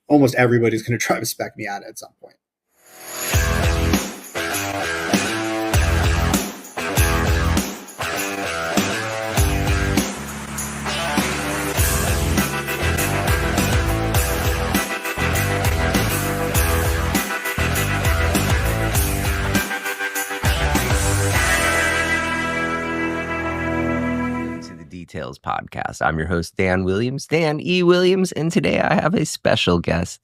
almost everybody's going to drive a spec Miata at some point. Details podcast. I'm your host, Dan Williams, Dan E. Williams, and today I have a special guest,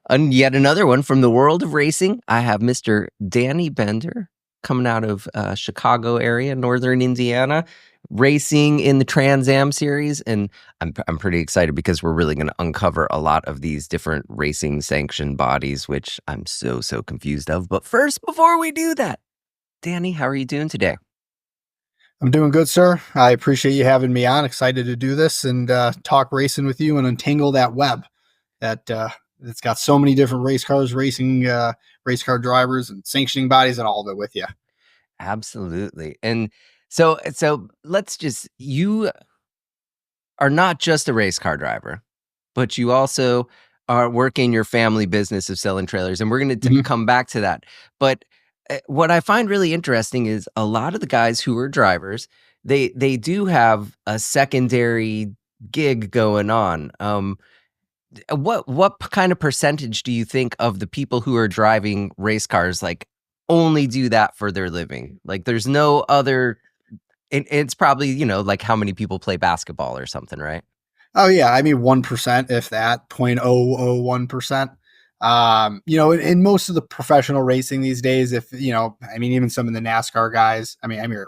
and yet another one from the world of racing. I have Mr. Danny Bender coming out of Chicago area, northern Indiana, racing in the Trans Am series, and I'm pretty excited because we're really going to uncover a lot of these different racing sanction bodies, which I'm so confused of. But first, before we do that, Danny, how are you doing today? I'm doing good, sir. I appreciate you having me on. Excited to do this and talk racing with you and untangle that web that it's got so many different race cars, racing, race car drivers, and sanctioning bodies, and all of it with you. Absolutely. And so you are not just a race car driver, but you also are working your family business of selling trailers, and we're going to come back to that. But what I find really interesting is a lot of the guys who are drivers, they do have a secondary gig going on. What kind of percentage do you think of the people who are driving race cars like only do that for their living? Like there's no other, it's probably, like how many people play basketball or something, right? Oh yeah. I mean, 1%, if that, 0.001%. In most of the professional racing these days, even some of the NASCAR guys,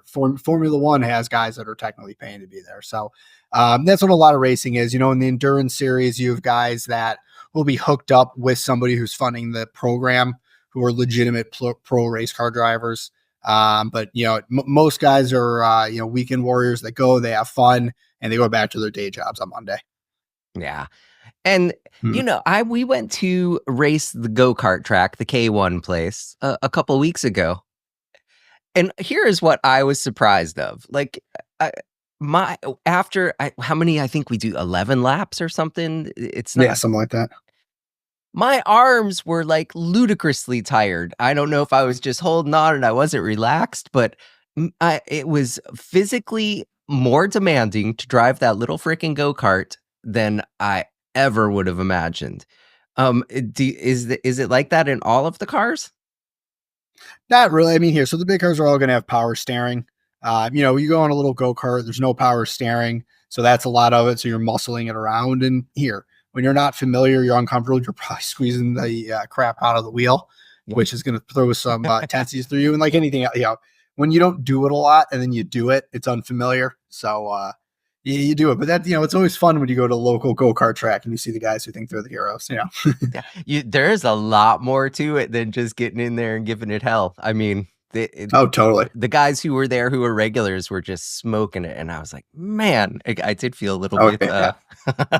Formula One has guys that are technically paying to be there. So, that's what a lot of racing is. In the endurance series, you have guys that will be hooked up with somebody who's funding the program who are legitimate pro race car drivers. But most guys are, weekend warriors that go, they have fun and they go back to their day jobs on Monday. Yeah. And, we went to race the go-kart track, the K1 place, a couple weeks ago. And here is what I was surprised of. Like, how many, I think we do 11 laps or something. It's not, something like that. My arms were like ludicrously tired. I don't know if I was just holding on and I wasn't relaxed, but it was physically more demanding to drive that little freaking go-kart than I ever would have imagined. Is it like that in all of the cars? Not really. So the big cars are all going to have power steering. You go on a little go-kart, there's no power steering. So that's a lot of it. So you're muscling it around. And here, when you're not familiar, you're uncomfortable, you're probably squeezing the crap out of the wheel, which is going to throw some tendencies through you. And like anything, when you don't do it a lot and then you do it, it's unfamiliar. So, you do it, but that, it's always fun when you go to a local go-kart track and you see the guys who think they're the heroes, There's a lot more to it than just getting in there and giving it hell. I mean, totally. The guys who were there, who were regulars, were just smoking it. And I was like, man, I did feel a little bit, a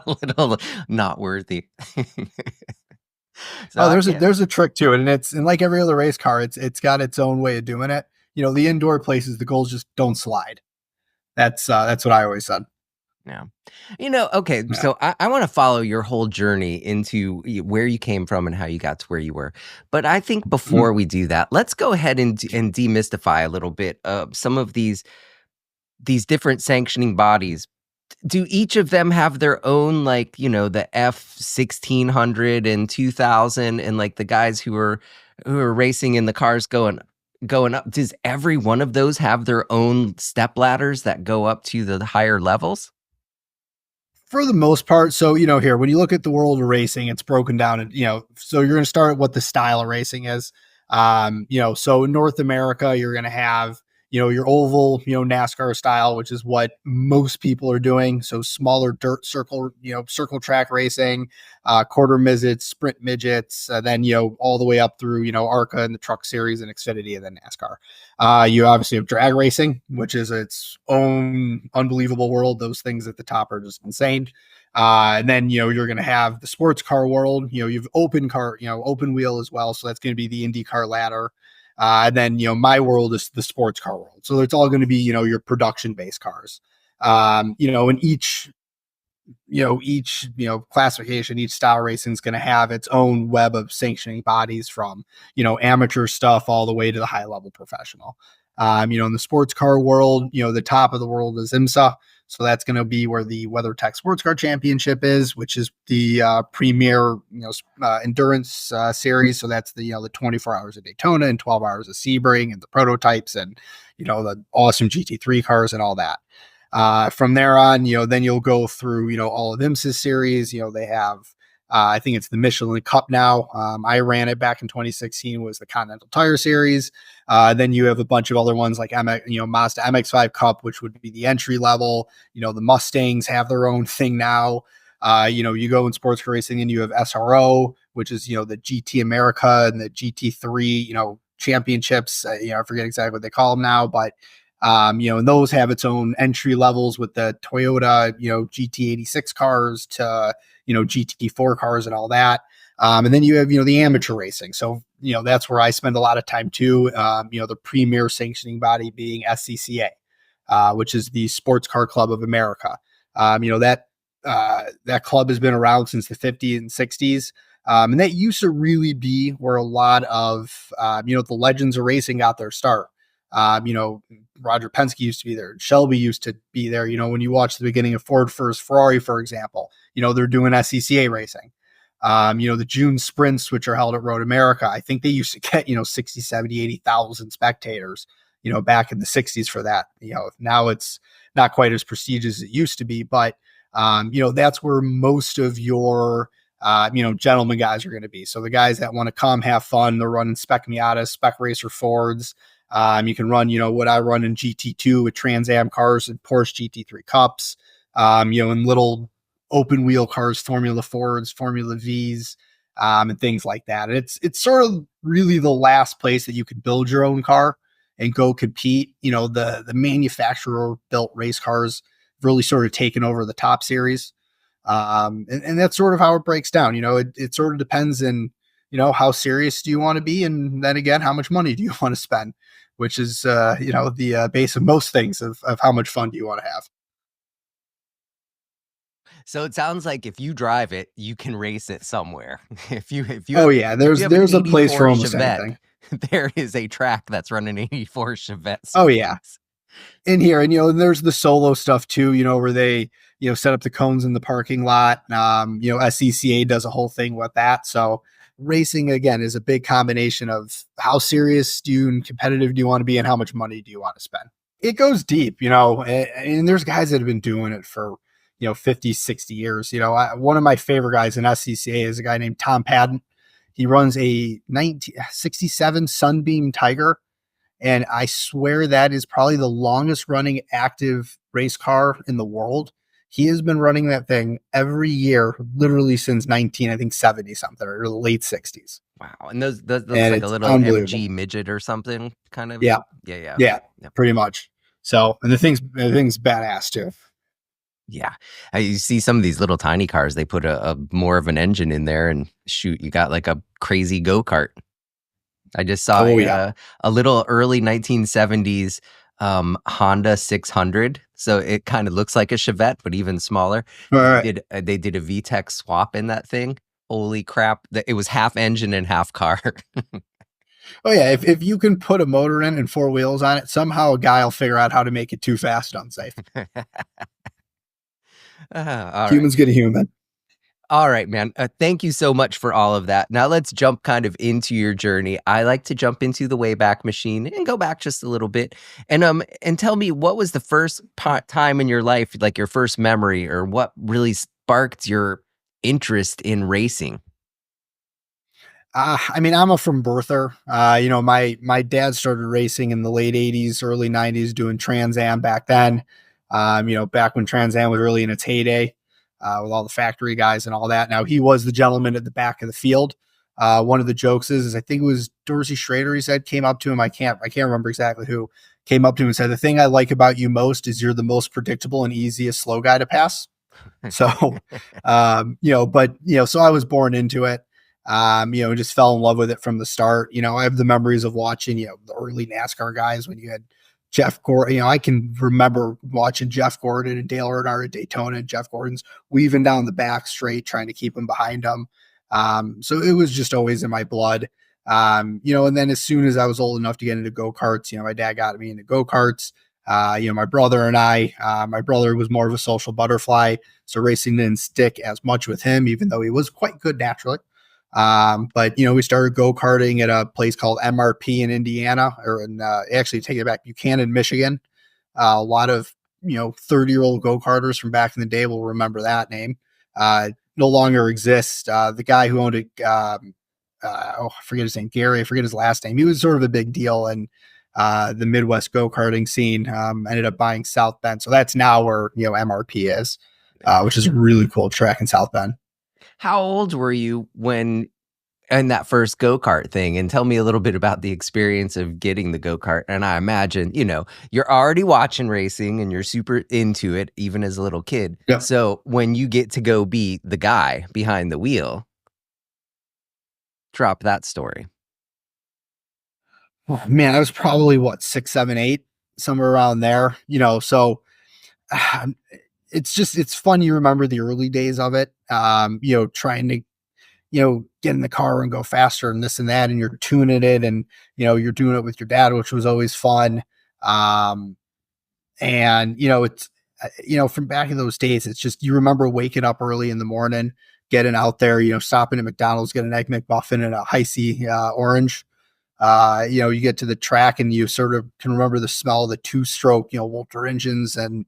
little not worthy. So there's a trick to it. And like every other race car, it's got its own way of doing it. The indoor places, the goals just don't slide. That's what I always said. Yeah. Okay. Yeah. So I want to follow your whole journey into where you came from and how you got to where you were. But I think before we do that, let's go ahead and demystify a little bit some of these different sanctioning bodies. Do each of them have their own, like, the F1600 and 2000 and like the guys who are racing in the cars going up? Does every one of those have their own step ladders that go up to the higher levels? For the most part. So, here, when you look at the world of racing, it's broken down and, so you're going to start at what the style of racing is. So in North America, you're going to have, your oval, NASCAR style, which is what most people are doing. So smaller dirt circle, circle track racing, quarter midgets, sprint midgets, then, all the way up through, ARCA and the truck series and Xfinity and then NASCAR. You obviously have drag racing, which is its own unbelievable world. Those things at the top are just insane. And then, you're going to have the sports car world, you've open wheel as well. So that's going to be the IndyCar ladder. And then, my world is the sports car world. So it's all going to be, your production based cars. In each each classification, each style racing is going to have its own web of sanctioning bodies, from amateur stuff all the way to the high level professional. In the sports car world, the top of the world is IMSA. So that's going to be where the WeatherTech Sports Car Championship is, which is the premier endurance series. So that's the 24 hours of Daytona and 12 hours of Sebring and the prototypes and the awesome GT3 cars and all that. From there on, then you'll go through all of IMSA's series. They have I think it's the Michelin Cup now. I ran it back in 2016, was the Continental Tire Series. Then you have a bunch of other ones like Mazda MX-5 Cup, which would be the entry level. The Mustangs have their own thing now. You go in sports car racing and you have SRO, which is, the GT America and the GT3, championships. I forget exactly what they call them now, but and those have its own entry levels with the Toyota, GT86 cars to, GT4 cars and all that. And then you have, the amateur racing. So, that's where I spend a lot of time too. The premier sanctioning body being SCCA, which is the Sports Car Club of America. That club has been around since the 50s and 60s. And that used to really be where a lot of, the legends of racing got their start. Roger Penske used to be there. Shelby used to be there. When you watch the beginning of Ford versus Ferrari, for example, they're doing SCCA racing. The June sprints, which are held at Road America, I think they used to get, 60, 70, 80,000 spectators, back in the 60s for that. Now it's not quite as prestigious as it used to be, but, that's where most of your, gentleman guys are going to be. So the guys that want to come have fun, they're running Spec Miatas, Spec Racer Fords. You can run, what I run in GT2 with Trans Am cars and Porsche GT3 Cups, in little open wheel cars, Formula Fords, Formula Vs, and things like that. And it's sort of really the last place that you could build your own car and go compete. The manufacturer built race cars really sort of taken over the top series. And that's sort of how it breaks down. It sort of depends on, how serious do you want to be? And then again, how much money do you want to spend, which is, the base of most things of how much fun do you want to have? So it sounds like if you drive it, you can race it somewhere. If you Oh have yeah, if you have an there's a place for 84 almost Chevette, anything. there is a track that's running 84 Chevette Oh yeah. series. In here, and and there's the solo stuff too, where they set up the cones in the parking lot. SCCA does a whole thing with that. So racing again is a big combination of how serious do you and competitive do you want to be and how much money do you want to spend. It goes deep, and there's guys that have been doing it for 50, 60 years. One of my favorite guys in SCCA is a guy named Tom Padden. He runs a 1967 Sunbeam Tiger. And I swear that is probably the longest running active race car in the world. He has been running that thing every year, literally since I think 70 something or the late 60s. Wow. And those looks And like a it's little unbelievable. MG midget or something, kind of. Yeah. Yeah, yeah. Yeah. Yep. Pretty much. So, and the thing's badass too. Yeah. You see some of these little tiny cars, they put a more of an engine in there and shoot, you got like a crazy go-kart. I just saw Oh, yeah. a little early 1970s Honda 600. So it kind of looks like a Chevette, but even smaller. All They right. did they did a VTEC swap in that thing. Holy crap! It was half engine and half car. Oh, yeah. If you can put a motor in and four wheels on it, somehow a guy will figure out how to make it too fast and unsafe. All right. Humans get a human. All right, man. Thank you so much for all of that. Now let's jump kind of into your journey. I like to jump into the Wayback Machine and go back just a little bit, and tell me what was the first time in your life, like your first memory, or what really sparked your interest in racing. I mean, I'm a from birther. My dad started racing in the late '80s, early '90s, doing Trans Am back then. Back when Trans Am was really in its heyday, with all the factory guys and all that. Now he was the gentleman at the back of the field. One of the jokes is I think it was Dorsey Schrader. He said came up to him. I can't remember exactly who came up to him and said, "The thing I like about you most is you're the most predictable and easiest slow guy to pass." So, so I was born into it. Just fell in love with it from the start. I have the memories of watching, the early NASCAR guys when you had Jeff Gordon. I can remember watching Jeff Gordon and Dale Earnhardt at Daytona, and Jeff Gordon's weaving down the back straight, trying to keep him behind him. So it was just always in my blood. And then as soon as I was old enough to get into go-karts, my dad got me into go-karts. My brother and my brother was more of a social butterfly, so racing didn't stick as much with him, even though he was quite good naturally. But we started go-karting at a place called MRP in Indiana, or actually take it back, Buchanan, Michigan. A lot of 30-year-old go-karters from back in the day will remember that name. No longer exists. The guy who owned it, I forget his name, Gary, I forget his last name. He was sort of a big deal in the Midwest go-karting scene. Ended up buying South Bend. So that's now where MRP is, which is a really cool track in South Bend. How old were you when in that first go-kart thing? And tell me a little bit about the experience of getting the go-kart. And I imagine, you're already watching racing and you're super into it, even as a little kid. Yep. So when you get to go be the guy behind the wheel, drop that story. Oh, man, I was probably 6, 7, 8, somewhere around there, so it's fun. You remember the early days of it, trying to, get in the car and go faster and this and that, and you're tuning it and, you're doing it with your dad, which was always fun. And, it's, from back in those days, it's just, you remember waking up early in the morning, getting out there, stopping at McDonald's, get an Egg McMuffin and a Hi-C orange. You get to the track and you sort of can remember the smell of the 2-stroke, Walter engines. And,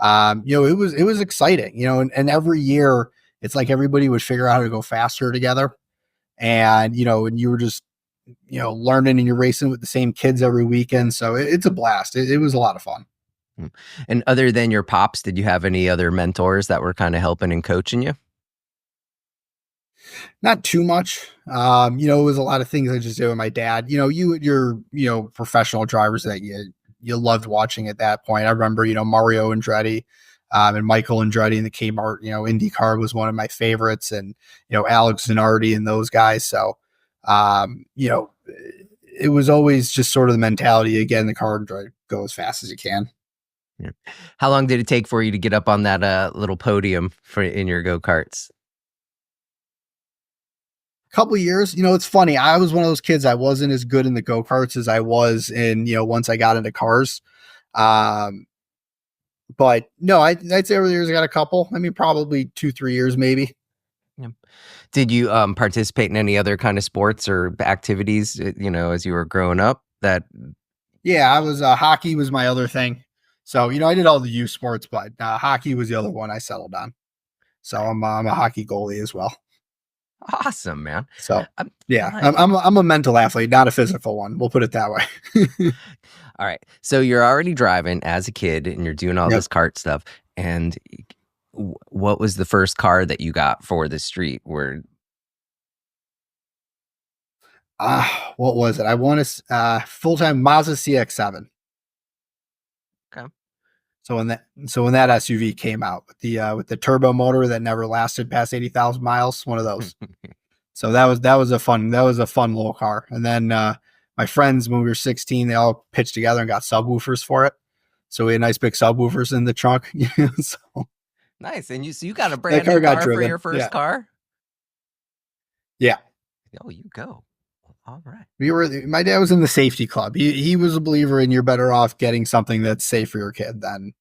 it was exciting, and every year it's like everybody would figure out how to go faster together. And, and you were just, learning and you're racing with the same kids every weekend. So it's a blast. It was a lot of fun. And other than your pops, did you have any other mentors that were kind of helping and coaching you? Not too much. It was a lot of things I just did with my dad. Your professional drivers that you loved watching at that point. I remember, Mario Andretti, and Michael Andretti in the Kmart, IndyCar was one of my favorites, and, Alex Zanardi and those guys. So, it was always just sort of the mentality, again, the car and drive, go as fast as you can. Yeah. How long did it take for you to get up on that little podium in your go-karts? Couple of years. It's funny. I was one of those kids. I wasn't as good in the go-karts as I was in, once I got into cars. But no, I'd say over the years I got a couple. I mean, probably 2, 3 years, maybe. Yeah. Did you participate in any other kind of sports or activities, as you were growing up? Yeah, I was hockey was my other thing. So, I did all the youth sports, but hockey was the other one I settled on. So I'm a hockey goalie as well. Awesome, man. So yeah, I'm a mental athlete, not a physical one. We'll put it that way. All right. So you're already driving as a kid and you're doing all this kart stuff. And what was the first car that you got for the street? What was it? I want to full-time Mazda CX-7. Okay. So when that SUV came out with the turbo motor that never lasted past 80,000 miles, one of those. So that was a fun little car. And then my friends, when we were 16, they all pitched together and got subwoofers for it. So we had nice big subwoofers in the trunk. So nice. And you got a brand new car for your first car? Yeah. Oh, you go. All right. My dad was in the safety club. He was a believer in you're better off getting something that's safe for your kid than,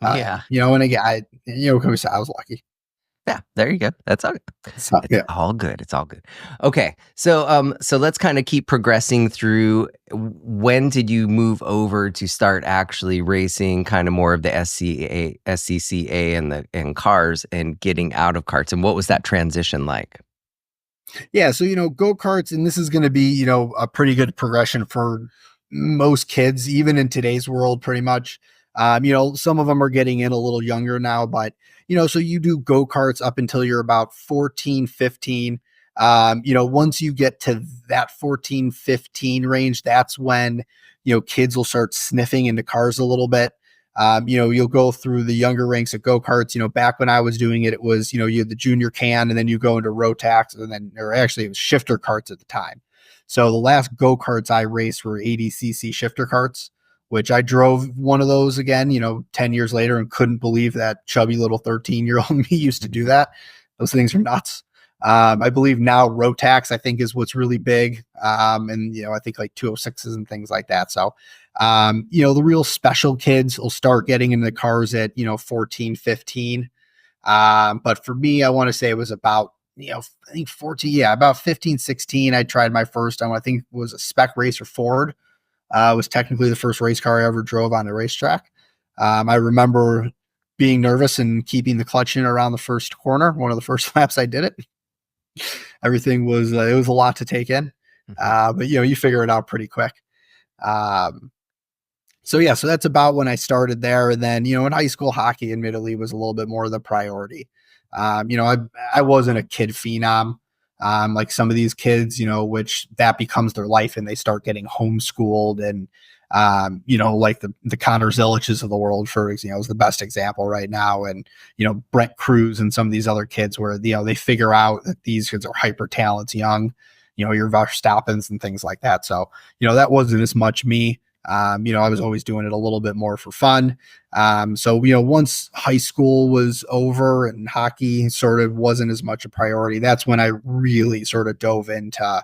yeah. And again, I was lucky. Yeah, there you go. That's all good. It's all good. It's all good. Okay. So let's kind of keep progressing through. When did you move over to start actually racing kind of more of the SCCA and cars and getting out of karts? And what was that transition like? Yeah. So, go-karts, and this is going to be, a pretty good progression for most kids, even in today's world, pretty much. Some of them are getting in a little younger now, but, so you do go-karts up until you're about 14, 15. Once you get to that 14, 15 range, that's when, kids will start sniffing into cars a little bit. You'll go through the younger ranks of go-karts. Back when I was doing it, it was, you had the junior can, and then you go into Rotax, or actually it was shifter carts at the time. So the last go-karts I raced were 80cc shifter carts. which I drove one of those again, 10 years later, and couldn't believe that chubby little 13-year-old me used to do that. Those things are nuts. I believe now Rotax, I think, is what's really big. And, I think like 206s and things like that. So, the real special kids will start getting into the cars at, 14, 15. But for me, I want to say it was about, I think 14, yeah, about 15, 16. I tried my first, I think it was a spec racer Ford. Was technically the first race car I ever drove on the racetrack. I remember being nervous and keeping the clutch in around the first corner. One of the first laps I did it. Everything was, it was a lot to take in. But you figure it out pretty quick. So yeah, so that's about when I started there. And then, in high school, hockey admittedly was a little bit more of the priority. I wasn't a kid phenom, like some of these kids, which that becomes their life and they start getting homeschooled and, like the Connor Ziliches of the world, for example, is the best example right now. And, Brent Cruz and some of these other kids where, they figure out that these kids are hyper talents young, your Verstappens and things like that. So, that wasn't as much me. I was always doing it a little bit more for fun. So, once high school was over and hockey sort of wasn't as much a priority, that's when I really sort of dove into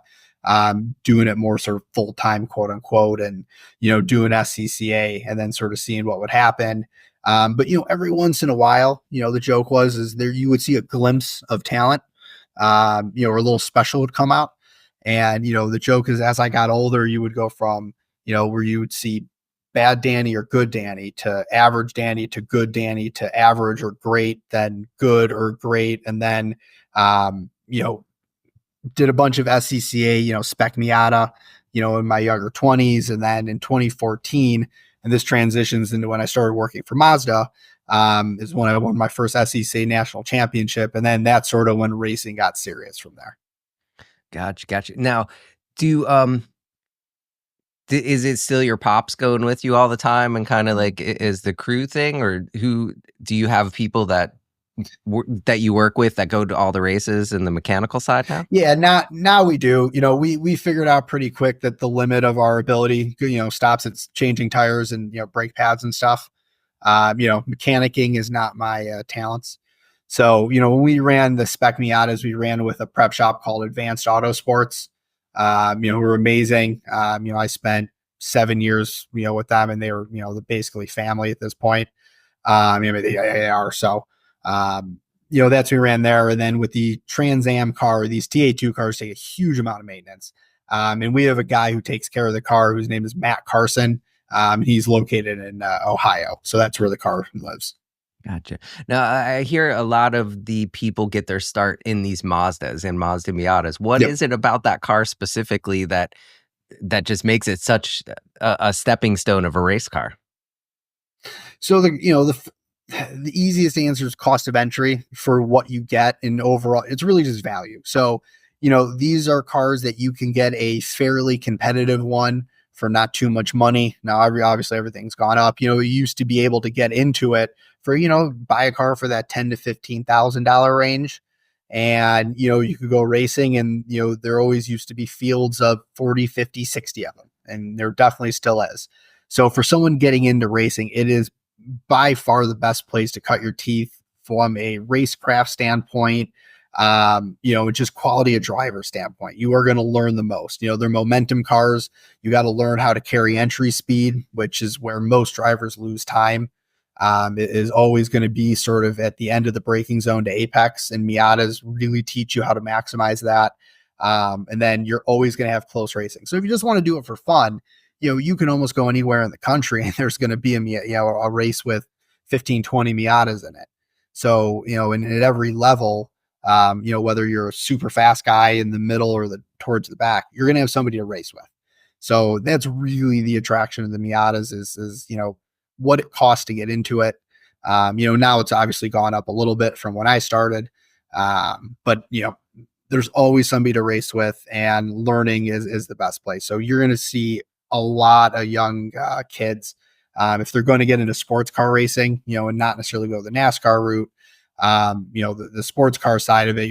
doing it more sort of full time, quote unquote, and, doing SCCA and then sort of seeing what would happen. But, every once in a while, the joke is there you would see a glimpse of talent, or a little special would come out. And, the joke is as I got older, you would go from, where you would see bad Danny or good Danny to average Danny to good Danny to average or great, then good or great. And then, did a bunch of SCCA, spec Miata, in my younger 20s. And then in 2014, and this transitions into when I started working for Mazda, is when I won my first SCCA national championship. And then that's sort of when racing got serious from there. Gotcha. Now, do is it still your pops going with you all the time and kind of like is the crew thing, or who do you have people that you work with that go to all the races and the mechanical side now? Yeah, now we do. We figured out pretty quick that the limit of our ability, stops at changing tires and brake pads and stuff. Mechanicking is not my talents. So, when we ran the spec Miatas, we ran with a prep shop called Advanced Auto Sports. Who were amazing. I spent 7 years, with them, and they were, basically family at this point. They are. So, that's when we ran there. And then with the Trans Am car, these TA2 cars take a huge amount of maintenance. And we have a guy who takes care of the car whose name is Matt Carson. He's located in Ohio. So that's where the car lives. Gotcha. Now, I hear a lot of the people get their start in these Mazdas and Mazda Miatas. What is it about that car specifically that just makes it such a stepping stone of a race car? So the easiest answer is cost of entry for what you get, and overall, it's really just value. So, these are cars that you can get a fairly competitive one for not too much money. Now, obviously everything's gone up. You used to be able to get into it for, buy a car for that $10,000 to $15,000 range. And, you could go racing and, there always used to be fields of 40, 50, 60 of them. And there definitely still is. So for someone getting into racing, it is by far the best place to cut your teeth from a racecraft standpoint, just quality of driver standpoint. You are going to learn the most. They're momentum cars. You got to learn how to carry entry speed, which is where most drivers lose time. It is always going to be sort of at the end of the braking zone to apex, and Miatas really teach you how to maximize that. And then you're always going to have close racing. So if you just want to do it for fun, you can almost go anywhere in the country and there's going to be a race with 15, 20 Miatas in it. So, and at every level, whether you're a super fast guy in the middle or towards the back, you're going to have somebody to race with. So that's really the attraction of the Miatas is what it costs to get into it. Now it's obviously gone up a little bit from when I started. But there's always somebody to race with, and learning is the best place. So you're going to see a lot of young kids, if they're going to get into sports car racing, and not necessarily go the NASCAR route. The sports car side of it,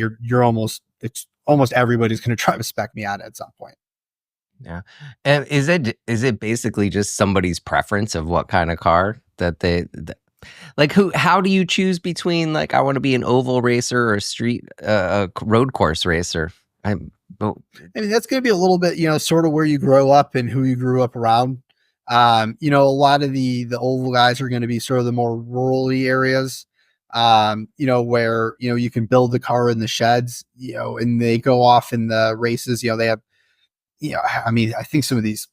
it's almost everybody's going to try to spec Miata at some point. Yeah. And is it basically just somebody's preference of what kind of car that like how do you choose between like I want to be an oval racer or a street road course racer? I'm oh, I mean, that's going to be a little bit, sort of where you grow up and who you grew up around. A lot of the oval guys are going to be sort of the more rural areas, where, you can build the car in the sheds, and they go off in the races, they have, I mean, I think some of these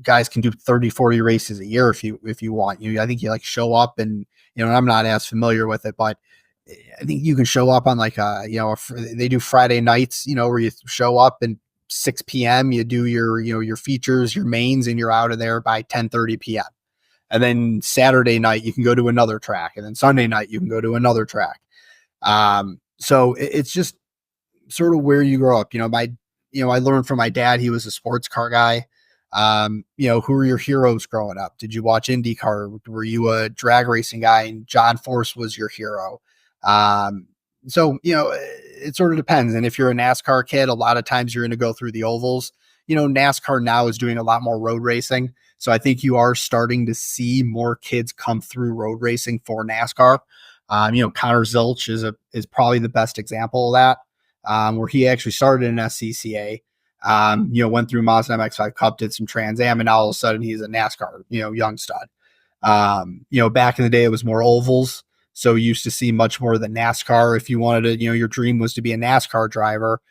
guys can do 30, 40 races a year if you want. I think you like show up and and I'm not as familiar with it, but I think you can show up on like they do Friday nights, where you show up and 6 p.m. you do your features, your mains, and you're out of there by 10:30 p.m. And then Saturday night you can go to another track, and then Sunday night you can go to another track. So it's just sort of where you grow up. I learned from my dad. He was a sports car guy. Who were your heroes growing up? Did you watch IndyCar? Were you a drag racing guy and John Force was your hero? Um, it sort of depends. And if you're a NASCAR kid, a lot of times you're going to go through the ovals. NASCAR now is doing a lot more road racing. So I think you are starting to see more kids come through road racing for NASCAR. Connor Zilch is probably the best example of that, where he actually started in SCCA. Went through Mazda MX-5 Cup, did some Trans Am, and now all of a sudden he's a NASCAR, young stud. Back in the day it was more ovals, so you used to see much more of the NASCAR. If you wanted to, your dream was to be a NASCAR driver,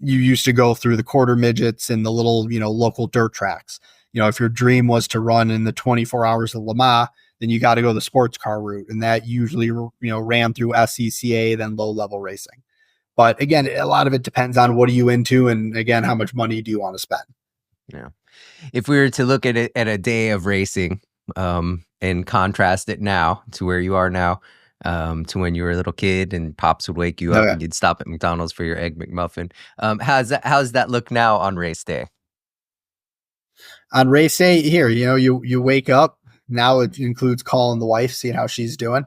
you used to go through the quarter midgets and the little, local dirt tracks. If your dream was to run in the 24 hours of Le Mans, then you got to go the sports car route, and that usually, ran through SCCA, then low level racing. But again, a lot of it depends on what are you into, and again, how much money do you want to spend? yeah. If we were to look at it at a day of racing, and contrast it now to where you are now, to when you were a little kid and pops would wake you up Okay. and you'd stop at McDonald's for your egg McMuffin. How's that look now on race day? On race day, here, you wake up. Now it includes calling the wife, seeing how she's doing,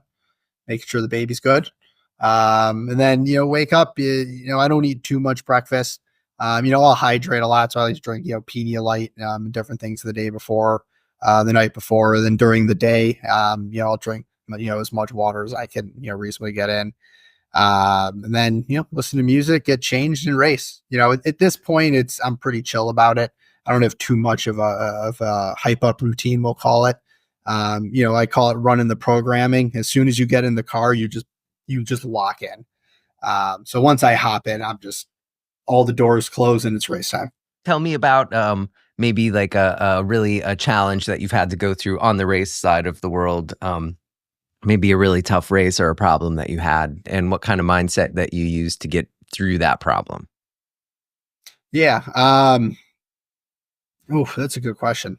making sure the baby's good. And then, wake up, I don't eat too much breakfast. I'll hydrate a lot. So I like to drink, Pedialyte, different things the day before, the night before. And then during the day, I'll drink, as much water as I can, reasonably get in. And then, listen to music, get changed and race. At this point, I'm pretty chill about it. I don't have too much of a hype up routine, we'll call it. I call it running the programming. As soon as you get in the car, you just lock in. So once I hop in, I'm just all the doors close and it's race time. Tell me about maybe like a really a challenge that you've had to go through on the race side of the world. Maybe a really tough race or a problem that you had, and what kind of mindset that you used to get through that problem. Yeah. Oh, that's a good question.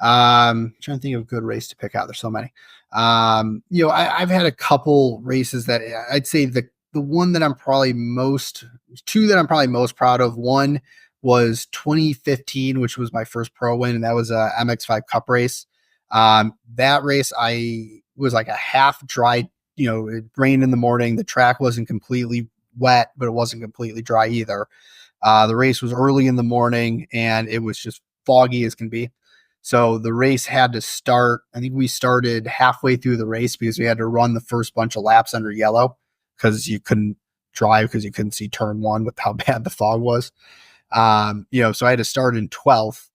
Trying to think of a good race to pick out. There's so many. I've had a couple races that I'd say the one that I'm probably most two that I'm probably most proud of. One was 2015, which was my first pro win, and that was a MX-5 Cup race. That race I was like a half dry. It rained in the morning. The track wasn't completely wet, but it wasn't completely dry either. The race was early in the morning, and it was just foggy as can be. So the race had to start. I think we started halfway through the race because we had to run the first bunch of laps under yellow because you couldn't drive because you couldn't see turn one with how bad the fog was. So I had to start in 12th.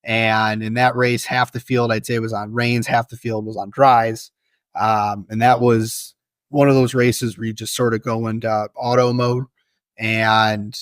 And in that race, half the field I'd say was on rains, half the field was on dries. And that was one of those races where you just sort of go into auto mode and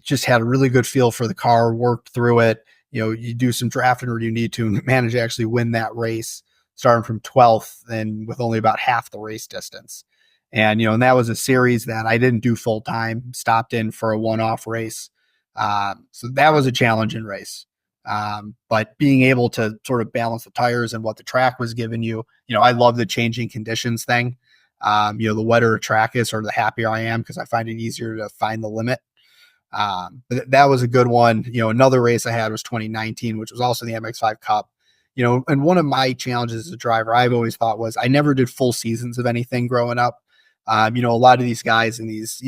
just had a really good feel for the car, worked through it. You do some drafting where you need to and manage to actually win that race, starting from 12th and with only about half the race distance. And that was a series that I didn't do full time, stopped in for a one-off race. So that was a challenging race. But being able to sort of balance the tires and what the track was giving you, I love the changing conditions thing. The wetter a track is, or the happier I am because I find it easier to find the limit. But that was a good one. Another race I had was 2019, which was also the MX-5 Cup. And one of my challenges as a driver, I've always thought was I never did full seasons of anything growing up. A lot of these guys in these,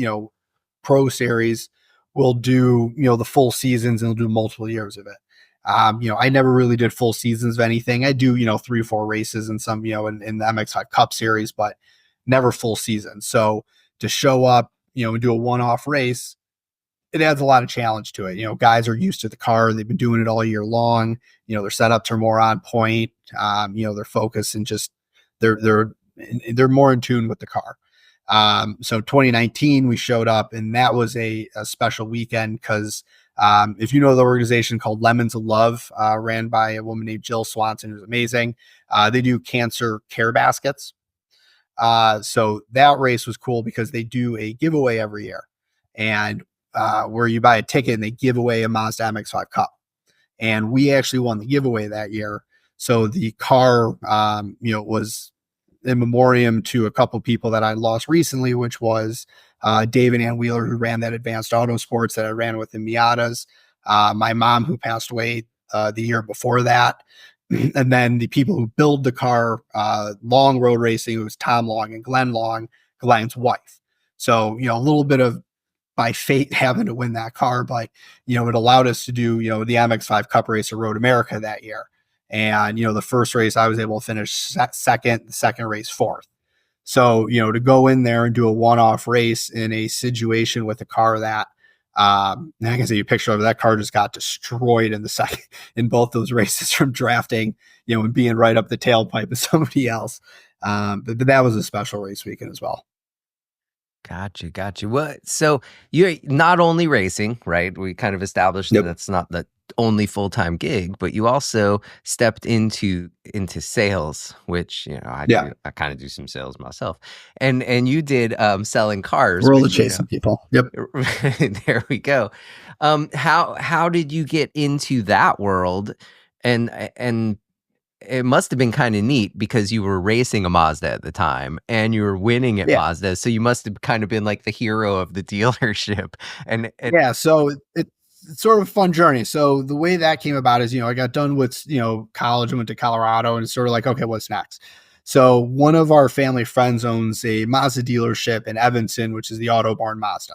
pro series will do, the full seasons and they'll do multiple years of it. I never really did full seasons of anything. I do, 3 or 4 races and some, in the MX5 Cup series, but never full season. So to show up, and do a one-off race, it adds a lot of challenge to it. Guys are used to the car. They've been doing it all year long. Their setups are more on point. Their focus and just they're more in tune with the car. So 2019, we showed up, and that was a special weekend because if you know the organization called Lemons of Love, ran by a woman named Jill Swanson, who's amazing. They do cancer care baskets. So that race was cool because they do a giveaway every year, and where you buy a ticket and they give away a Mazda MX-5 Cup. And we actually won the giveaway that year. So the car, was in memoriam to a couple people that I lost recently, which was Dave and Ann Wheeler, who ran that Advanced Auto Sports that I ran with in Miatas, my mom, who passed away the year before that, and then the people who build the car, Long Road Racing, it was Tom Long and Glenn Long, Glenn's wife. So, a little bit of by fate having to win that car, but, it allowed us to do, the MX-5 Cup race at Road America that year. And, the first race I was able to finish second, the second race fourth. So, to go in there and do a one-off race in a situation with a car that, I can see a picture of it, that car just got destroyed in the second, in both those races from drafting, and being right up the tailpipe of somebody else. But that was a special race weekend as well. Gotcha. What? So you're not only racing, right? We kind of established that that's not the only full-time gig, but you also stepped into sales, which I kind of do some sales myself, and you did selling cars. World of chasing people. Yep. There we go. How did you get into that world, and it must have been kind of neat because you were racing a Mazda at the time and you were winning at Mazda. So you must have kind of been like the hero of the dealership. So it's sort of a fun journey. So the way that came about is, I got done with, college and went to Colorado, and it's sort of like, okay, what's next? So one of our family friends owns a Mazda dealership in Evanston, which is the Autobarn Mazda.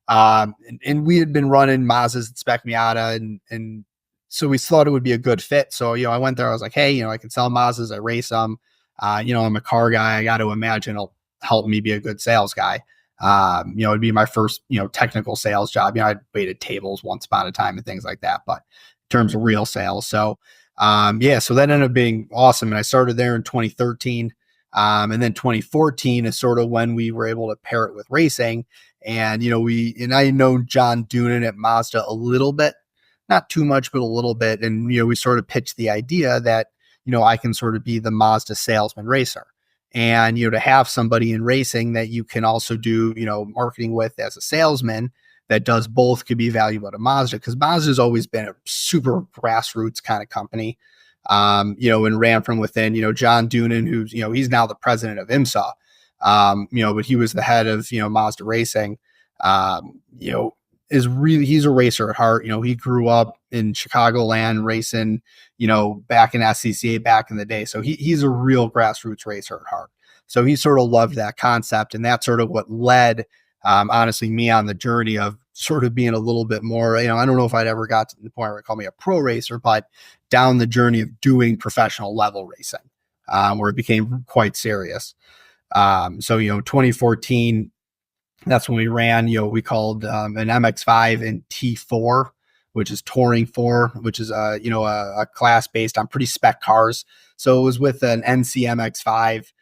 And we had been running Mazdas at Spec Miata, and so we thought it would be a good fit. So, I went there. I was like, hey, I can sell Mazdas. I race them. I'm a car guy. I got to imagine it'll help me be a good sales guy. It'd be my first, technical sales job. I'd waited tables once upon a time and things like that, but in terms of real sales. So, so that ended up being awesome. And I started there in 2013. And then 2014 is sort of when we were able to pair it with racing. And, I know John Doonan at Mazda a little bit. Not too much, but a little bit. And, we sort of pitched the idea that, I can sort of be the Mazda salesman racer. And, to have somebody in racing that you can also do, marketing with as a salesman that does both could be valuable to Mazda, because Mazda's always been a super grassroots kind of company, and ran from within. John Doonan, who's, he's now the president of IMSA, but he was the head of, Mazda Racing, he's a racer at heart. He grew up in Chicagoland racing, back in SCCA back in the day. So he's a real grassroots racer at heart. So he sort of loved that concept. And that's sort of what led, honestly, me on the journey of sort of being a little bit more, I don't know if I'd ever got to the point where they call me a pro racer, but down the journey of doing professional level racing, where it became quite serious. 2014, that's when we ran, we called an MX-5 and T4, which is Touring 4, which is, a class based on pretty spec cars. So it was with an NCMX5.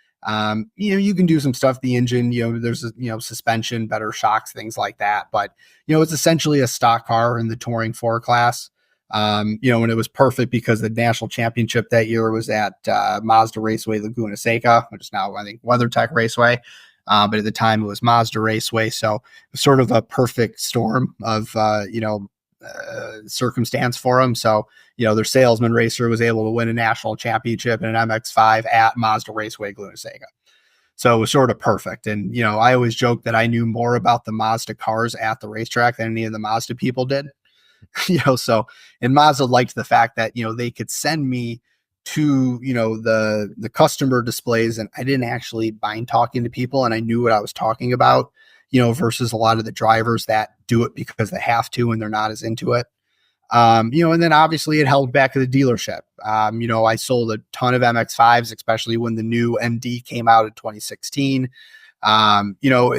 You can do some stuff, the engine, there's, suspension, better shocks, things like that. But, it's essentially a stock car in the Touring 4 class. And it was perfect because the national championship that year was at Mazda Raceway Laguna Seca, which is now, I think, WeatherTech Raceway. But at the time it was Mazda Raceway. So it was sort of a perfect storm of, circumstance for them. So, their salesman racer was able to win a national championship in an MX-5 at Mazda Raceway Laguna Seca. So it was sort of perfect. And, I always joke that I knew more about the Mazda cars at the racetrack than any of the Mazda people did. So, and Mazda liked the fact that, they could send me to, the customer displays, and I didn't actually mind talking to people, and I knew what I was talking about, versus a lot of the drivers that do it because they have to and they're not as into it. And then obviously it held back at the dealership. I sold a ton of MX5s, especially when the new ND came out in 2016. um, you know,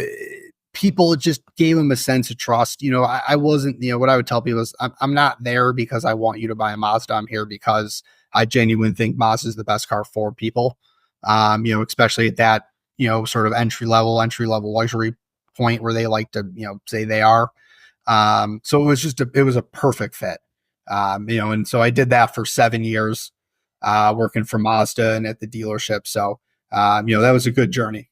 People just gave them a sense of trust. I wasn't, what I would tell people is I'm not there because I want you to buy a Mazda. I'm here because I genuinely think Mazda is the best car for people. Especially at that, sort of entry level luxury point where they like to, say they are. So it was a perfect fit. And so I did that for 7 years, working for Mazda and at the dealership. So, that was a good journey.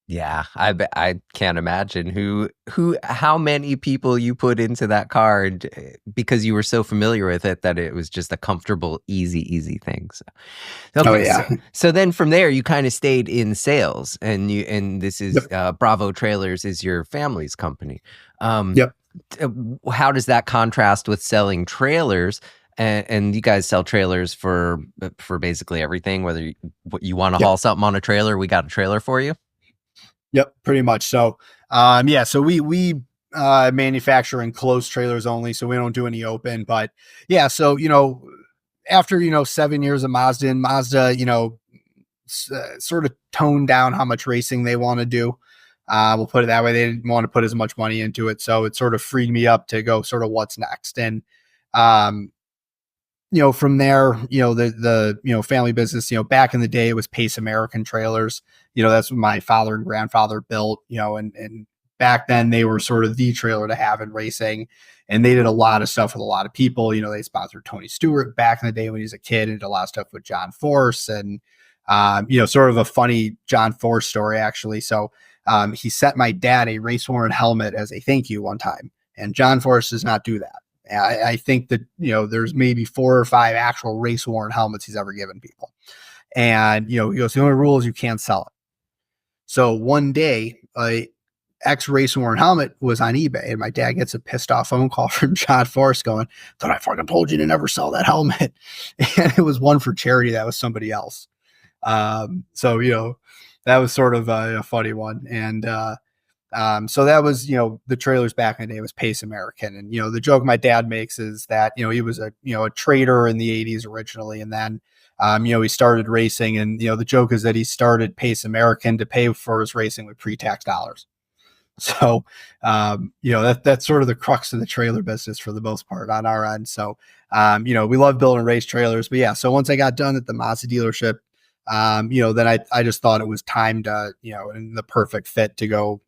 Yeah, I can't imagine how many people you put into that car and, because you were so familiar with it that it was just a comfortable, easy thing. So, Oh okay, yeah. so then from there you kind of stayed in sales, and this is Yep. Bravo Trailers is your family's company. Um, Yep. how does that contrast with selling trailers? And you guys sell trailers for basically everything. Whether you want to Yep. haul something on a trailer, we got a trailer for you. Yep, pretty much. So, so we manufacture enclosed trailers only, so we don't do any open. But yeah, so after 7 years of Mazda, and Mazda, sort of toned down how much racing they want to do. We'll put it that way. They didn't want to put as much money into it, so it sort of freed me up to go sort of what's next. And um, from there, the family business, back in the day it was Pace American trailers. That's what my father and grandfather built, and back then they were sort of the trailer to have in racing. And they did a lot of stuff with a lot of people. They sponsored Tony Stewart back in the day when he was a kid, and did a lot of stuff with John Force. And, sort of a funny John Force story, actually. So, he sent my dad a race worn helmet as a thank you one time. And John Force does not do that. I think that, there's maybe 4 or 5 actual race worn helmets he's ever given people. And, he goes, the only rule is you can't sell it. So one day, a X race worn helmet was on eBay, and my dad gets a pissed off phone call from John Force going, "Thought I fucking told you to never sell that helmet." And it was one for charity. That was somebody else. So, that was sort of a funny one. And, so that was, the trailers back in the day was Pace American. And, the joke my dad makes is that, he was a trader in the 80s originally. And then, he started racing, and, the joke is that he started Pace American to pay for his racing with pre-tax dollars. So, that's sort of the crux of the trailer business for the most part on our end. So, we love building race trailers, but yeah, so once I got done at the Mazda dealership, then I just thought it was time to, and the perfect fit to go,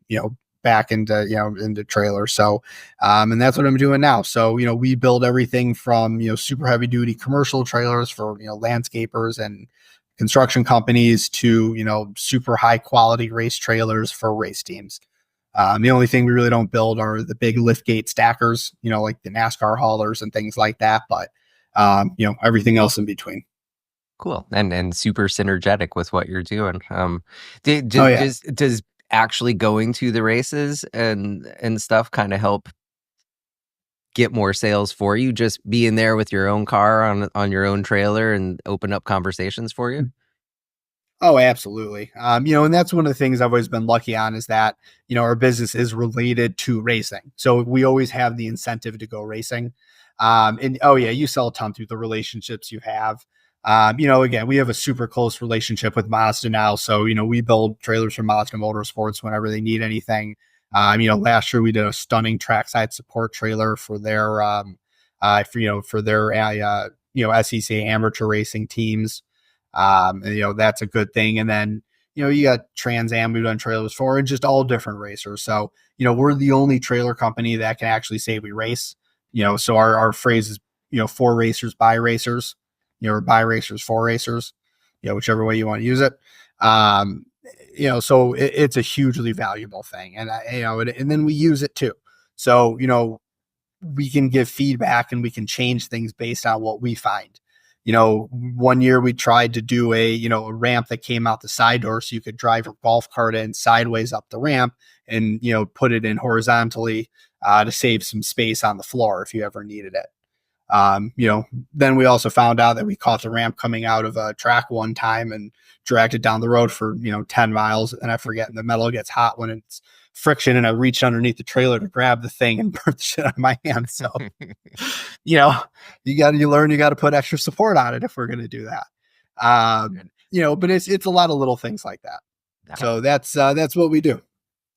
back into, into trailers. So, and that's what I'm doing now. So, we build everything from, super heavy duty commercial trailers for, landscapers and construction companies to, super high quality race trailers for race teams. The only thing we really don't build are the big liftgate stackers, like the NASCAR haulers and things like that. But, everything else in between. Cool, and super synergetic with what you're doing. Oh yeah. Does actually going to the races and stuff kind of help get more sales for you? Just being there with your own car on your own trailer and open up conversations for you? Oh, absolutely. And that's one of the things I've always been lucky on is that, our business is related to racing. So we always have the incentive to go racing. And oh yeah, you sell a ton through the relationships you have. Again, we have a super close relationship with Mazda now. So, we build trailers for Mazda Motorsports whenever they need anything. Last year we did a stunning trackside support trailer for their, SEC amateur racing teams. And, that's a good thing. And then, you got Trans Am we've done trailers for, and just all different racers. So, we're the only trailer company that can actually say we race. So our phrase is, for racers by racers, or by racers for racers, whichever way you want to use it. So it's a hugely valuable thing. And and then we use it too. So, we can give feedback and we can change things based on what we find. One year we tried to do a ramp that came out the side door so you could drive your golf cart in sideways up the ramp and, put it in horizontally to save some space on the floor if you ever needed it. Then we also found out that we caught the ramp coming out of a track one time and dragged it down the road for, 10 miles. And I forget, and the metal gets hot when it's friction, and I reached underneath the trailer to grab the thing and burnt the shit out of my hand. So, you know, you got to put extra support on it if we're going to do that. But it's a lot of little things like that. Okay. So that's what we do.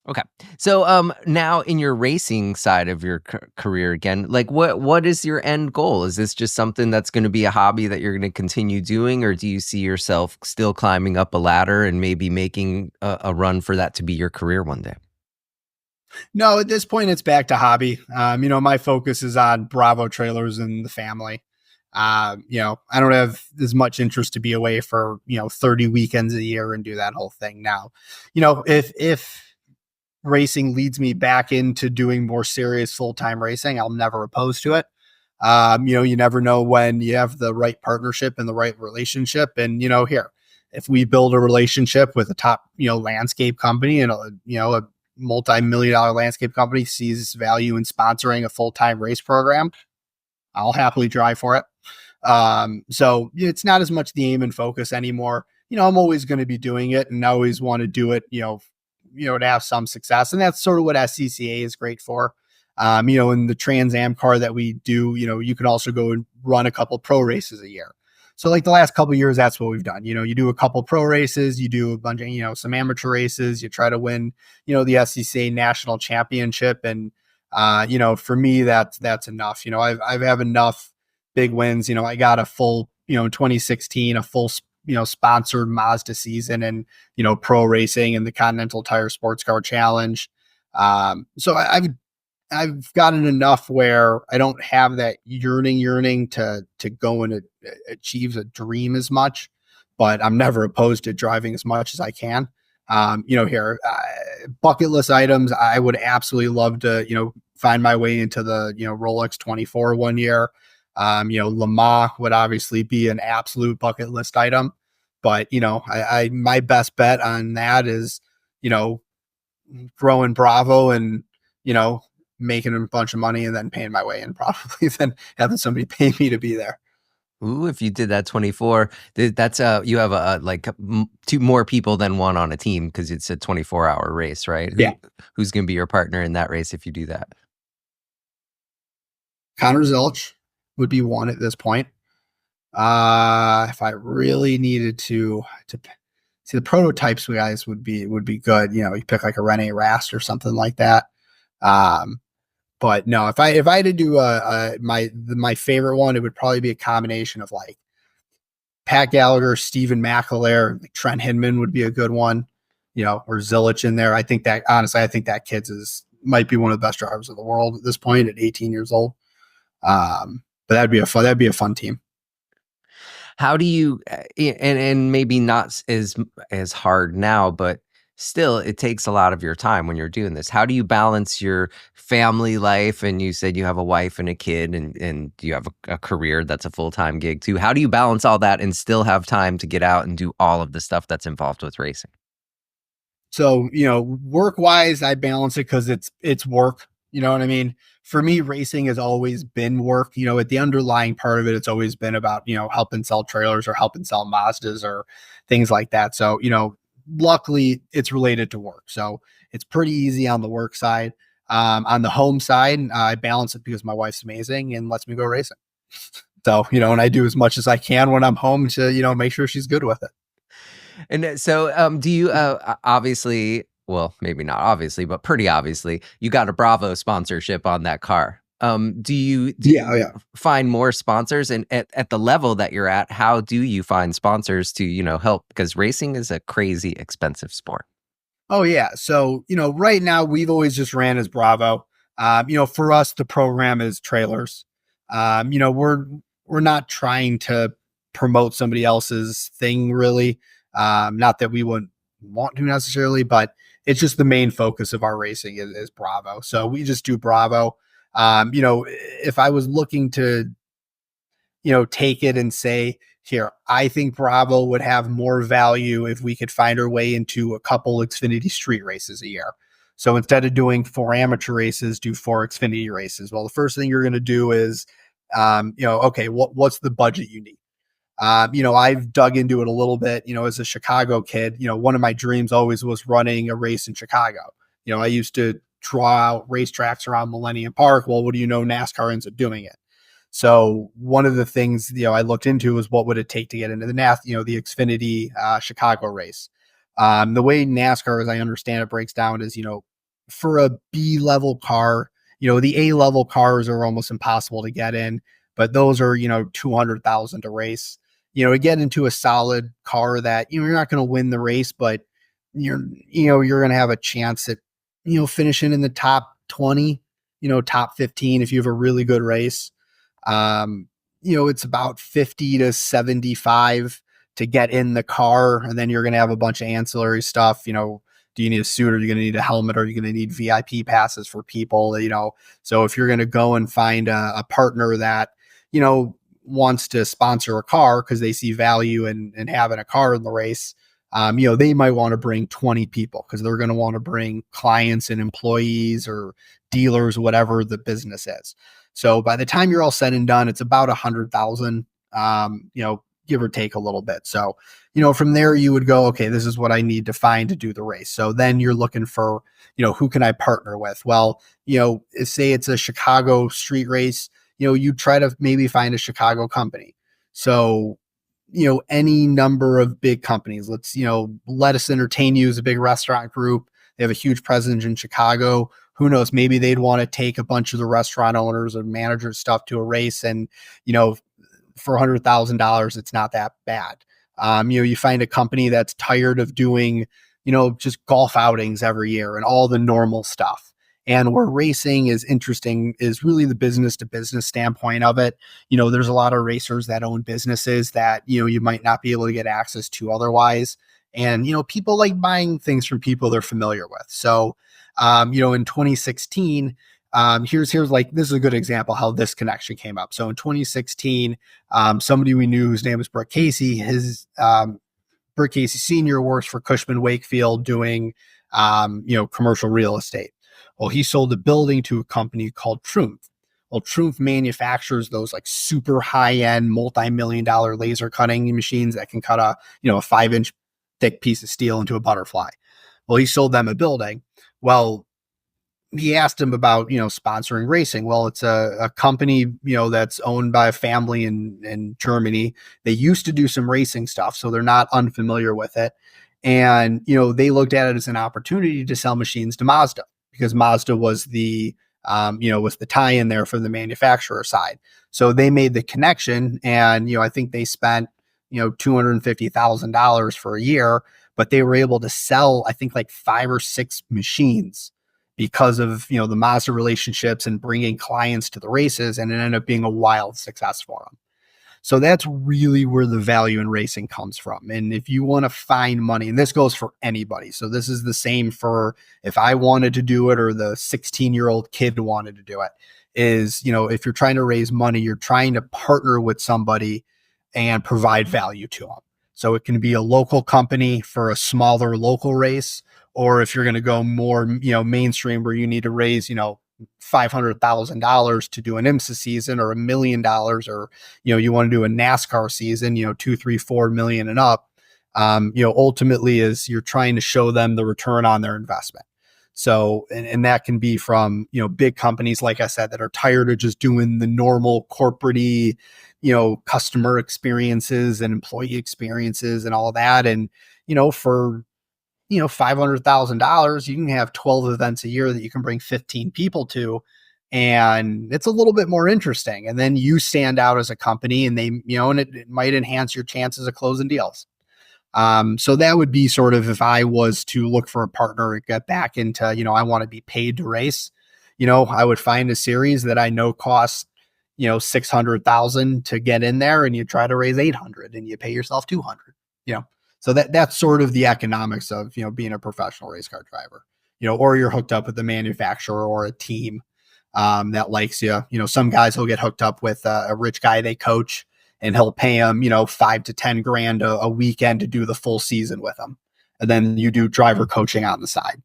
Okay. So now in your racing side of your career again, like what is your end goal? Is this just something that's going to be a hobby that you're going to continue doing, or do you see yourself still climbing up a ladder and maybe making a run for that to be your career one day? No, at this point it's back to hobby. My focus is on Bravo trailers and the family. I don't have as much interest to be away for 30 weekends a year and do that whole thing now. If racing leads me back into doing more serious full-time racing, I'll never oppose to it. You never know when you have the right partnership and the right relationship. And, here, if we build a relationship with a top, landscape company and, a multi-million dollar landscape company sees value in sponsoring a full-time race program, I'll happily drive for it. So it's not as much the aim and focus anymore. I'm always going to be doing it and I always want to do it, to have some success. And that's sort of what SCCA is great for. In the Trans Am car that we do, you can also go and run a couple pro races a year. So like the last couple of years, that's what we've done. You do a couple pro races, you do a bunch of, some amateur races, you try to win, the SCCA national championship. And, for me, that's enough. I've have enough big wins. I got a full, 2016, a full, sponsored Mazda season and, pro racing and the Continental Tire Sports Car Challenge. So I've gotten enough where I don't have that yearning to go and achieve a dream as much, but I'm never opposed to driving as much as I can. Bucket list items, I would absolutely love to, find my way into the, Rolex 24 one year. Le Mans would obviously be an absolute bucket list item, but, my best bet on that is, growing Bravo and, making a bunch of money and then paying my way in probably than having somebody pay me to be there. Ooh, if you did that 24, that's you have two more people than one on a team because it's a 24-hour race, right? Yeah. Who's going to be your partner in that race if you do that? Connor Zilch would be one at this point. If I really needed to see the prototypes, guys would be good. You pick like a Rene Rast or something like that. But no, if I had to do my favorite one, it would probably be a combination of like Pat Gallagher, Stephen McAleer, like Trent Hinman would be a good one, or Zilich in there. I think that kid's might be one of the best drivers of the world at this point at 18 years old. But that'd be a fun team. How do you and maybe not as hard now, but still it takes a lot of your time when you're doing this. How do you balance your family life? And you said you have a wife and a kid and you have a career that's a full-time gig too. How do you balance all that and still have time to get out and do all of the stuff that's involved with racing? So, work wise, I balance it because it's work. You know what I mean? For me, racing has always been work. At the underlying part of it, it's always been about, helping sell trailers or helping sell Mazdas or things like that. So, luckily it's related to work. So it's pretty easy on the work side. On the home side, I balance it because my wife's amazing and lets me go racing. So, and I do as much as I can when I'm home to, make sure she's good with it. And so, do you obviously, well, maybe not obviously, but pretty obviously, you got a Bravo sponsorship on that car. Do you find more sponsors? And at the level that you're at, how do you find sponsors to, help? Because racing is a crazy expensive sport. Oh, yeah. So, right now we've always just ran as Bravo. For us, the program is trailers. We're not trying to promote somebody else's thing, really. Not that we wouldn't want to necessarily, but it's just the main focus of our racing is Bravo. So we just do Bravo. If I was looking to, take it and say, here, I think Bravo would have more value if we could find our way into a couple Xfinity street races a year. So instead of doing 4 amateur races, do 4 Xfinity races. Well, the first thing you're going to do is, okay, what's the budget you need? I've dug into it a little bit, as a Chicago kid, one of my dreams always was running a race in Chicago. I used to draw out racetracks around Millennium Park. Well, what do you know? NASCAR ends up doing it. So one of the things I looked into was what would it take to get into the the Xfinity Chicago race. The way NASCAR, as I understand it, breaks down is for a B level car, the A level cars are almost impossible to get in, but those are 200,000 to race. To get into a solid car that you're not going to win the race, but you're going to have a chance at finishing in the top 20, top 15 if you have a really good race. um, it's about 50 to 75 to get in the car. And then you're going to have a bunch of ancillary stuff. Do you need a suit? Are you going to need a helmet? Are you going to need VIP passes for people? So if you're going to go and find a partner that, wants to sponsor a car because they see value in having a car in the race, they might want to bring 20 people because they're going to want to bring clients and employees or dealers, whatever the business is. So by the time you're all said and done, it's about 100,000, give or take a little bit. So, from there you would go, okay, this is what I need to find to do the race. So then you're looking for, who can I partner with? Well, say it's a Chicago street race, you try to maybe find a Chicago company. So, any number of big companies, Let Us Entertain You is a big restaurant group. They have a huge presence in Chicago. Who knows? Maybe they'd want to take a bunch of the restaurant owners or managers stuff to a race, and for $100,000, it's not that bad. You find a company that's tired of doing, just golf outings every year and all the normal stuff. And where racing is interesting is really the business to business standpoint of it. There's a lot of racers that own businesses that, you might not be able to get access to otherwise. And, people like buying things from people they're familiar with. So, in 2016, here's like, this is a good example how this connection came up. So in 2016, somebody we knew whose name was Brett Casey, Brett Casey Sr. works for Cushman Wakefield doing, commercial real estate. Well, he sold a building to a company called Trumpf. Well, Trumpf manufactures those like super high-end, multi-million-dollar laser cutting machines that can cut a 5-inch thick piece of steel into a butterfly. Well, he sold them a building. Well, he asked him about, sponsoring racing. Well, it's a company, that's owned by a family in Germany. They used to do some racing stuff, so they're not unfamiliar with it. And, they looked at it as an opportunity to sell machines to Mazda because Mazda was the tie-in there from the manufacturer side. So they made the connection, and, I think they spent, $250,000 for a year, but they were able to sell, I think, like 5 or 6 machines because of, the Mazda relationships and bringing clients to the races, and it ended up being a wild success for them. So that's really where the value in racing comes from. And if you want to find money, and this goes for anybody. So this is the same for if I wanted to do it or the 16-year-old kid wanted to do it, is, if you're trying to raise money, you're trying to partner with somebody and provide value to them. So it can be a local company for a smaller local race, or if you're going to go more, mainstream where you need to raise, $500,000 to do an IMSA season or $1 million, or, you want to do a NASCAR season, 2, 3, 4 million and up, ultimately is you're trying to show them the return on their investment. So, and that can be from, big companies, like I said, that are tired of just doing the normal corporate-y, customer experiences and employee experiences and all that. And, for, $500,000, you can have 12 events a year that you can bring 15 people to. And it's a little bit more interesting. And then you stand out as a company, and they, and it might enhance your chances of closing deals. So that would be sort of if I was to look for a partner and get back into, I want to be paid to race, I would find a series that I know costs, 600,000 to get in there, and you try to raise 800 and you pay yourself 200, so that's sort of the economics of, being a professional race car driver, or you're hooked up with a manufacturer or a team, that likes you. Some guys will get hooked up with a rich guy they coach, and he'll pay him, 5 to 10 grand a weekend to do the full season with him. And then you do driver coaching on the side.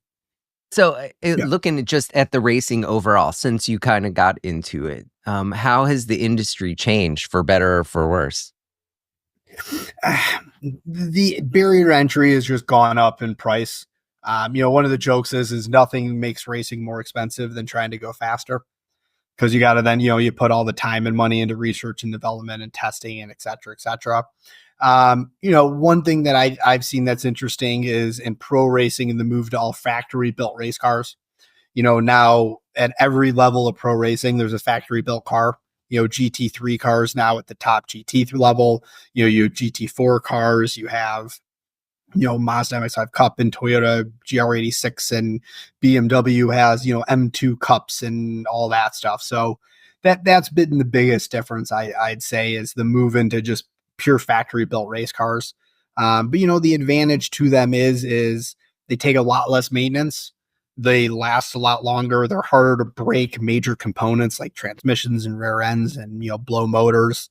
So looking just at the racing overall, since you kind of got into it, how has the industry changed for better or for worse? The barrier to entry has just gone up in price. One of the jokes is nothing makes racing more expensive than trying to go faster, because you got to then, you put all the time and money into research and development and testing and et cetera, et cetera. One thing that I've seen that's interesting is in pro racing and the move to all factory built race cars. Now at every level of pro racing, there's a factory built car. GT3 cars now at the top GT level. You have GT4 cars. You have Mazda MX-5 Cup and Toyota GR86, and BMW has M2 Cups and all that stuff. So that's been the biggest difference, I'd say, is the move into just pure factory built race cars. But the advantage to them is they take a lot less maintenance. They last a lot longer. They're harder to break major components like transmissions and rear ends and blow motors.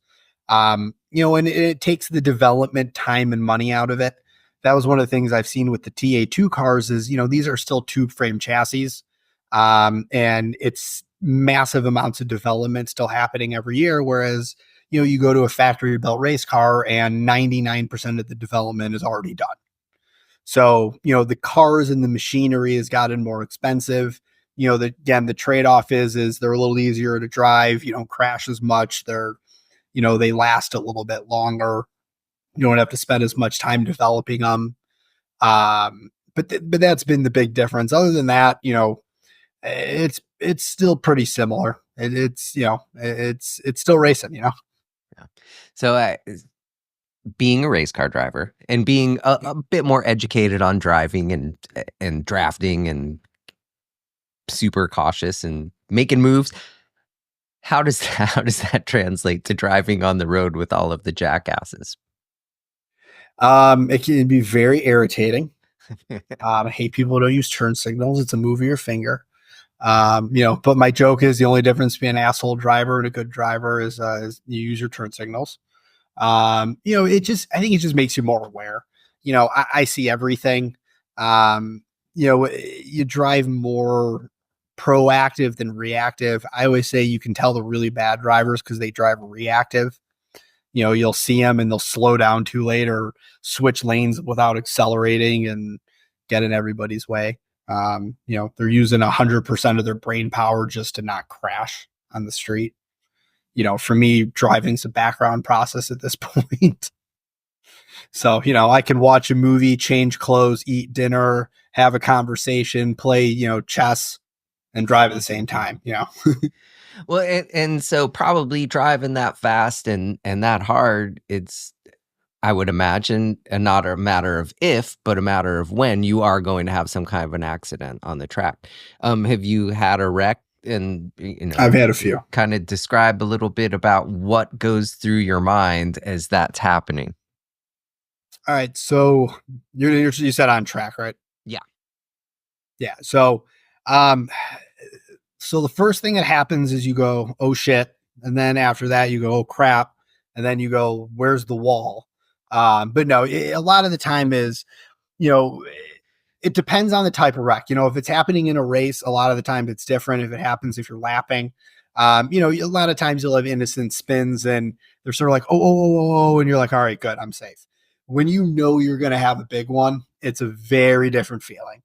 And it takes the development time and money out of it. That was one of the things I've seen with the TA2 cars is, these are still tube frame chassis. And it's massive amounts of development still happening every year. Whereas, you go to a factory built race car and 99% of the development is already done. So, the cars and the machinery has gotten more expensive. The trade-off is they're a little easier to drive. You don't crash as much. They last a little bit longer. You don't have to spend as much time developing them. But that's been the big difference. Other than that, it's still pretty similar. It's still racing, Yeah. So being a race car driver and being a bit more educated on driving and drafting and super cautious and making moves, how does that translate to driving on the road with all of the jackasses? It can be very irritating. I hate people who don't use turn signals. It's a move of your finger. But my joke is the only difference between an asshole driver and a good driver is you use your turn signals. I think it just makes you more aware. I see everything. You drive more proactive than reactive. I always say you can tell the really bad drivers because they drive reactive. You'll see them and they'll slow down too late or switch lanes without accelerating and get in everybody's way. They're using 100% of their brain power just to not crash on the street. For me, driving's a background process at this point. So, I can watch a movie, change clothes, eat dinner, have a conversation, play, chess, and drive at the same time, Well, and so probably driving that fast and that hard, it's, I would imagine, not a matter of if, but a matter of when you are going to have some kind of an accident on the track. Have you had a wreck? And I've had a few. Kind of describe a little bit about what goes through your mind as that's happening. All right, so you said on track, right? Yeah. Yeah. So, so the first thing that happens is you go, oh shit, and then after that you go, oh crap, and then you go, where's the wall? But no, a lot of the time is, it depends on the type of wreck. If it's happening in a race, a lot of the time it's different. If it happens, if you're lapping, a lot of times you'll have innocent spins and they're sort of like, oh, and you're like, all right, good, I'm safe. When you're going to have a big one, it's a very different feeling.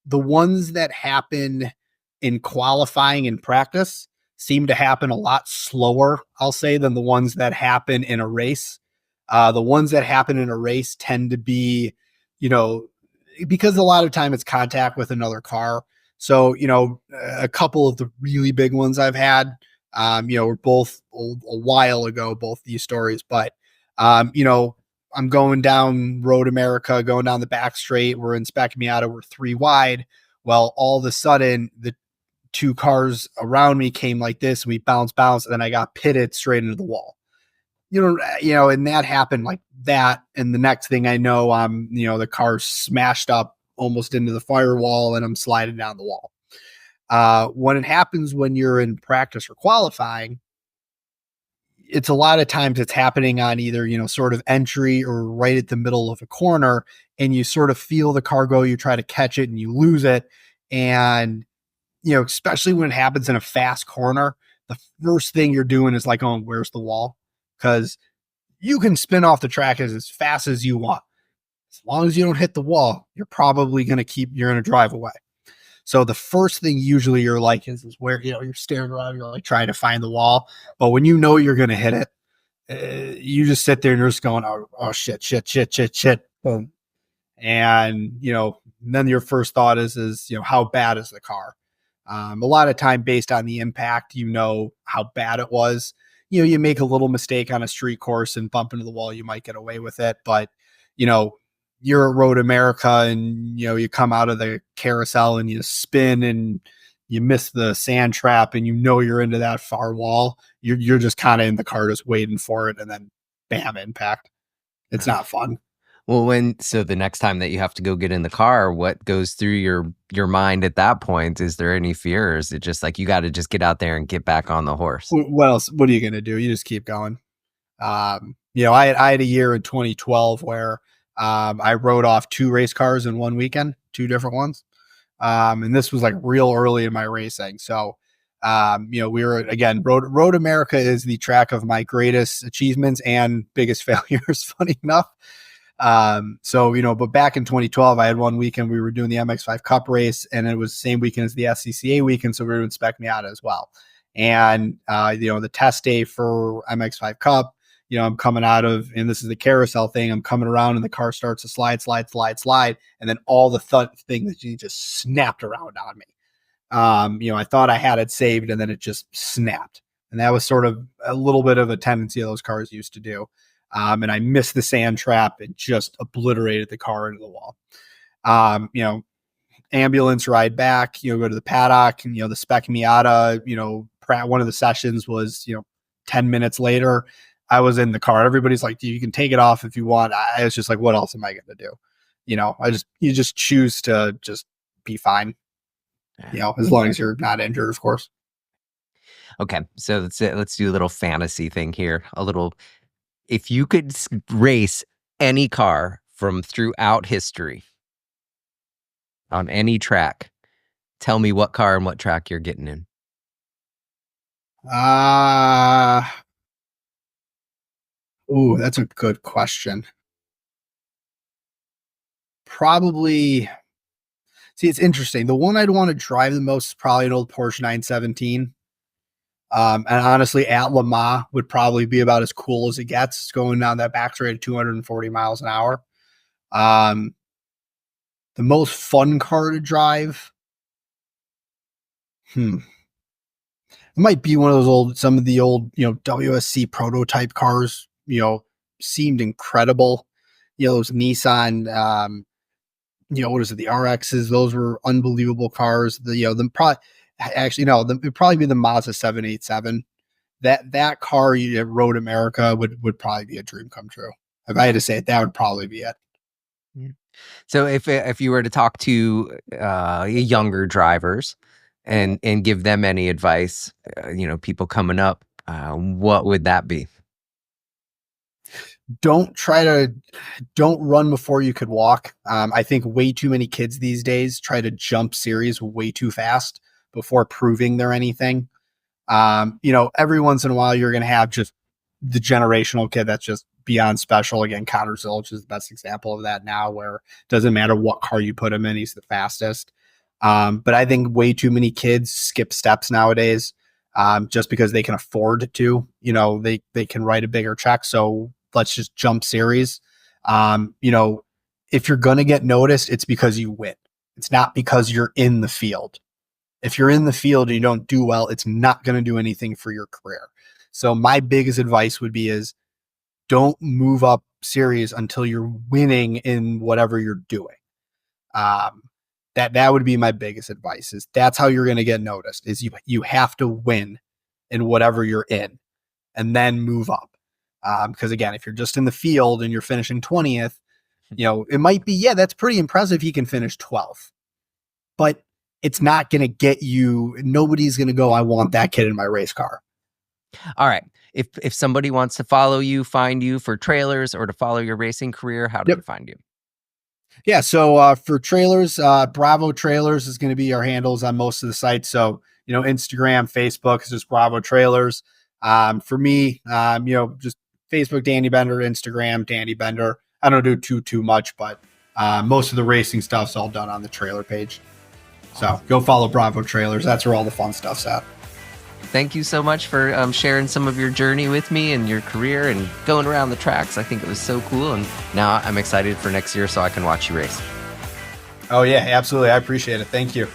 The ones that happen in qualifying and practice seem to happen a lot slower, I'll say, than the ones that happen in a race. The ones that happen in a race tend to be, because a lot of time it's contact with another car. So, a couple of the really big ones I've had, were both a while ago, both these stories, but, I'm going down Road America, going down the back straight. We're inspecting me out over 3 wide. Well, all of a sudden, the 2 cars around me came like this. And we bounced, and then I got pitted straight into the wall. And that happened like that. And the next thing I know, the car smashed up almost into the firewall and I'm sliding down the wall. When it happens when you're in practice or qualifying, it's a lot of times it's happening on either, sort of entry or right at the middle of a corner, and you sort of feel the car go, you try to catch it and you lose it. And, especially when it happens in a fast corner, the first thing you're doing is like, oh, where's the wall? Because you can spin off the track as fast as you want. As long as you don't hit the wall, you're probably going to you're going to drive away. So the first thing usually you're like is where, you're staring around, you're like trying to find the wall. But when you know you're going to hit it, you just sit there and you're just going, oh shit, shit, shit, shit, shit. Boom. And, then your first thought is, how bad is the car? A lot of time based on the impact, how bad it was. You make a little mistake on a street course and bump into the wall, you might get away with it. But, you're at Road America and, you come out of the carousel and you spin and you miss the sand trap and you're into that far wall. You're just kind of in the car just waiting for it. And then bam, impact. It's not fun. Well, so the next time that you have to go get in the car, what goes through your mind at that point? Is there any fear? Or is it just like you got to just get out there and get back on the horse? What else? What are you going to do? You just keep going. I had a year in 2012 where I rode off 2 race cars in one weekend, 2 different ones. And this was like real early in my racing. So, we were, again, Road America is the track of my greatest achievements and biggest failures, funny enough. But back in 2012, I had one weekend we were doing the MX5 Cup race, and it was the same weekend as the SCCA weekend, so we were doing Spec Miata as well. And the test day for MX5 Cup, I'm coming out of, and this is the carousel thing, I'm coming around and the car starts to slide, and then all the thing that you just snapped around on me. I thought I had it saved, and then it just snapped. And that was sort of a little bit of a tendency those cars used to do. And I missed the sand trap and just obliterated the car into the wall. Ambulance ride back, go to the paddock, and, the Spec Miata, one of the sessions was, 10 minutes later, I was in the car. Everybody's like, you can take it off if you want. I was just like, what else am I going to do? You just choose to just be fine, as long as you're not injured, of course. Okay. So let's do a little fantasy thing here. If you could race any car from throughout history on any track, tell me what car and what track you're getting in. That's a good question. Probably. See, it's interesting. The one I'd want to drive the most is probably an old Porsche 917. And honestly, at Le Mans would probably be about as cool as it gets, going down that back straight at 240 miles an hour. The most fun car to drive. It might be one of some of the old, WSC prototype cars, seemed incredible. Those Nissan, what is it? The RXs, those were unbelievable cars. It'd probably be the Mazda 787. That car at Road America would probably be a dream come true. If I had to say it, that would probably be it. So if you were to talk to younger drivers and give them any advice, people coming up, what would that be? Don't run before you could walk. I think way too many kids these days try to jump series way too fast before proving they're anything. Every once in a while you're going to have just the generational kid that's just beyond special. Again, Connor Zilch is the best example of that now, where it doesn't matter what car you put him in, he's the fastest. But I think way too many kids skip steps nowadays, just because they can afford to. They can write a bigger check, so let's just jump series. If you're going to get noticed, it's because you win. It's not because you're in the field. If you're in the field and you don't do well, it's not going to do anything for your career. So my biggest advice would be is don't move up series until you're winning in whatever you're doing. That would be my biggest advice. Is that's how you're going to get noticed. Is you have to win in whatever you're in, and then move up. Because again, if you're just in the field and you're finishing 20th, it might be, that's pretty impressive. He can finish 12th, but it's not going to get you. Nobody's going to go, I want that kid in my race car. All right. If somebody wants to follow you, find you for trailers, or to follow your racing career, how do they find you? Yeah. So for trailers, Bravo Trailers is going to be our handles on most of the sites. So, Instagram, Facebook is just Bravo Trailers. For me, just Facebook, Danny Bender, Instagram, Danny Bender. I don't do too much, but most of the racing stuff's all done on the trailer page. So go follow Bravo Trailers. That's where all the fun stuff's at. Thank you so much for sharing some of your journey with me and your career and going around the tracks. I think it was so cool, and now I'm excited for next year so I can watch you race. Oh yeah, absolutely. I appreciate it. Thank you.